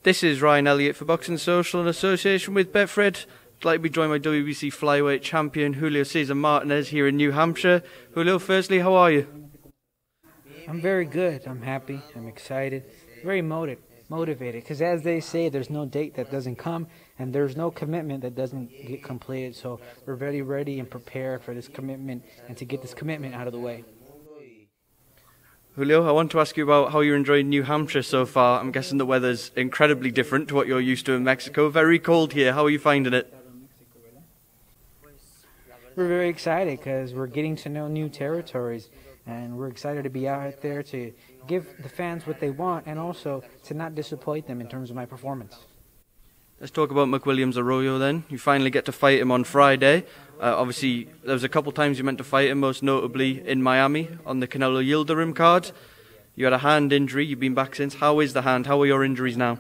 This is Ryan Elliott for Boxing Social in association with Betfred. I'd like to be joined by WBC flyweight champion Julio Cesar Martinez here in New Hampshire. Julio, firstly, how are you? I'm very good. I'm happy. I'm excited. Very motivated. Because as they say, there's no date that doesn't come, and there's no commitment that doesn't get completed. So we're very ready and prepared for this commitment and to get this commitment out of the way. Julio, I want to ask you about how you're enjoying New Hampshire so far. I'm guessing the weather's incredibly different to what you're used to in Mexico. Very cold here. How are you finding it? We're very excited because we're getting to know new territories, and we're excited to be out there to give the fans what they want and also to not disappoint them in terms of my performance. Let's talk about McWilliams Arroyo then. You finally get to fight him on Friday. Obviously, there was a couple times you meant to fight him, most notably in Miami on the Canelo Yildirim card. You had a hand injury. You've been back since. How is the hand? How are your injuries now?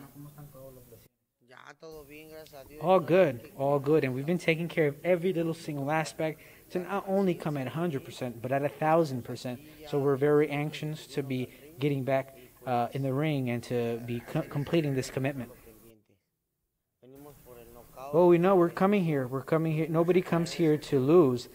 All good, and we've been taking care of every little single aspect to not only come at 100%, but at 1,000%. So we're very anxious to be getting back in the ring and to be completing this commitment. Well, we know we're coming here. Nobody comes here to lose.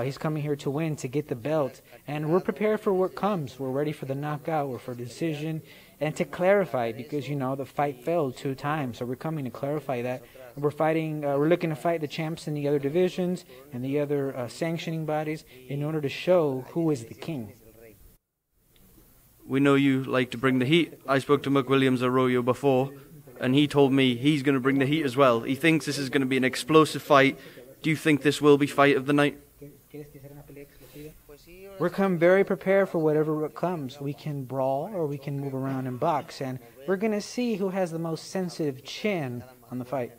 He's coming here to win, to get the belt. And we're prepared for what comes. We're ready for the knockout. We're for the decision. And to clarify, because, you know, the fight failed 2 times. So we're coming to clarify that. We're looking to fight the champs in the other divisions and the other sanctioning bodies in order to show who is the king. We know you like to bring the heat. I spoke to McWilliams Arroyo before, and he told me he's going to bring the heat as well. He thinks this is going to be an explosive fight. Do you think this will be fight of the night? We're come very prepared for whatever comes. We can brawl or we can move around and box, and we're going to see who has the most sensitive chin on the fight.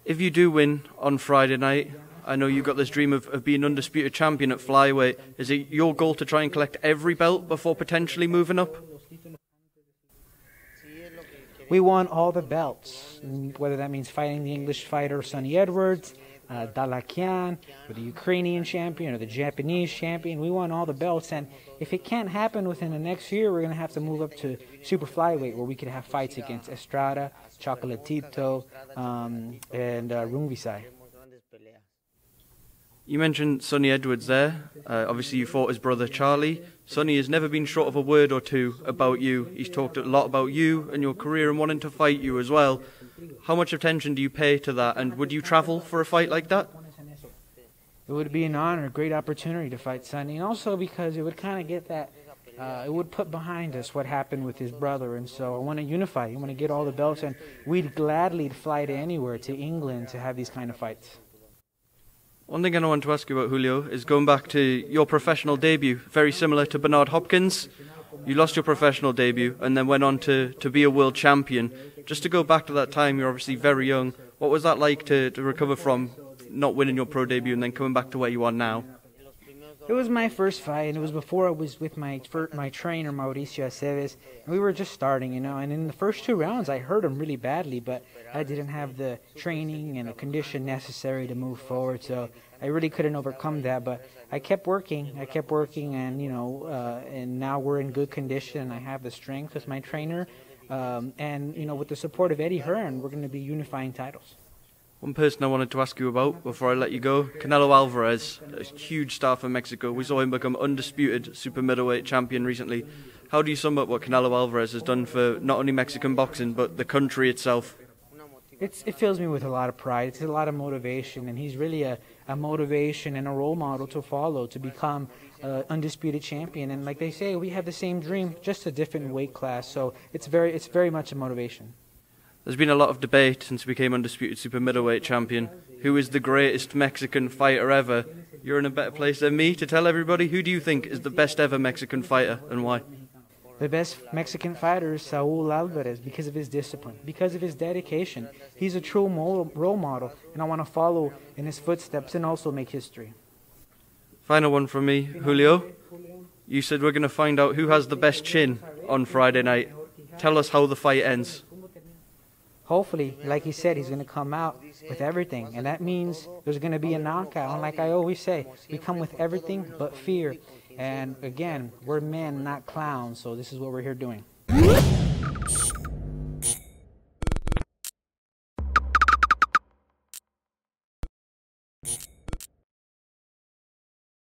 If you do win on Friday night, I know you've got this dream of being undisputed champion at flyweight. Is it your goal to try and collect every belt before potentially moving up? We want all the belts, whether that means fighting the English fighter Sonny Edwards, Dalakian, or the Ukrainian champion, or the Japanese champion. We want all the belts, and if it can't happen within the next year, we're going to have to move up to super flyweight, where we could have fights against Estrada, Chocolatito, and Rungvisai. You mentioned Sonny Edwards there. Obviously, you fought his brother Charlie. Sonny has never been short of a word or two about you. He's talked a lot about you and your career and wanting to fight you as well. How much attention do you pay to that, and would you travel for a fight like that? It would be an honor, a great opportunity to fight Sonny, and also because it would kind of get that, it would put behind us what happened with his brother, and so I want to unify. I want to get all the belts, and we'd gladly fly to anywhere, to England, to have these kind of fights. One thing I want to ask you about, Julio, is going back to your professional debut, very similar to Bernard Hopkins. You lost your professional debut and then went on to be a world champion. Just to go back to that time, you're obviously very young. What was that like to recover from not winning your pro debut and then coming back to where you are now? It was my first fight, and it was before I was with my trainer, Mauricio Aceves. And we were just starting, you know, and in the first 2 rounds, I hurt him really badly, but I didn't have the training and the condition necessary to move forward, so I really couldn't overcome that. But I kept working, and, you know, and now we're in good condition. I have the strength with my trainer, and, you know, with the support of Eddie Hearn, we're going to be unifying titles. One person I wanted to ask you about before I let you go, Canelo Alvarez, a huge star for Mexico. We saw him become undisputed super middleweight champion recently. How do you sum up what Canelo Alvarez has done for not only Mexican boxing, but the country itself? It fills me with a lot of pride. It's a lot of motivation, and he's really a motivation and a role model to follow, to become undisputed champion. And like they say, we have the same dream, just a different weight class. So it's very much a motivation. There's been a lot of debate since he became undisputed super middleweight champion. Who is the greatest Mexican fighter ever? You're in a better place than me to tell everybody. Who do you think is the best ever Mexican fighter, and why? The best Mexican fighter is Saul Alvarez, because of his discipline, because of his dedication. He's a true role model, and I want to follow in his footsteps and also make history. Final one from me, Julio. You said we're going to find out who has the best chin on Friday night. Tell us how the fight ends. Hopefully, like he said, he's going to come out with everything. And that means there's going to be a knockout. And like I always say, we come with everything but fear. And again, we're men, not clowns. So this is what we're here doing.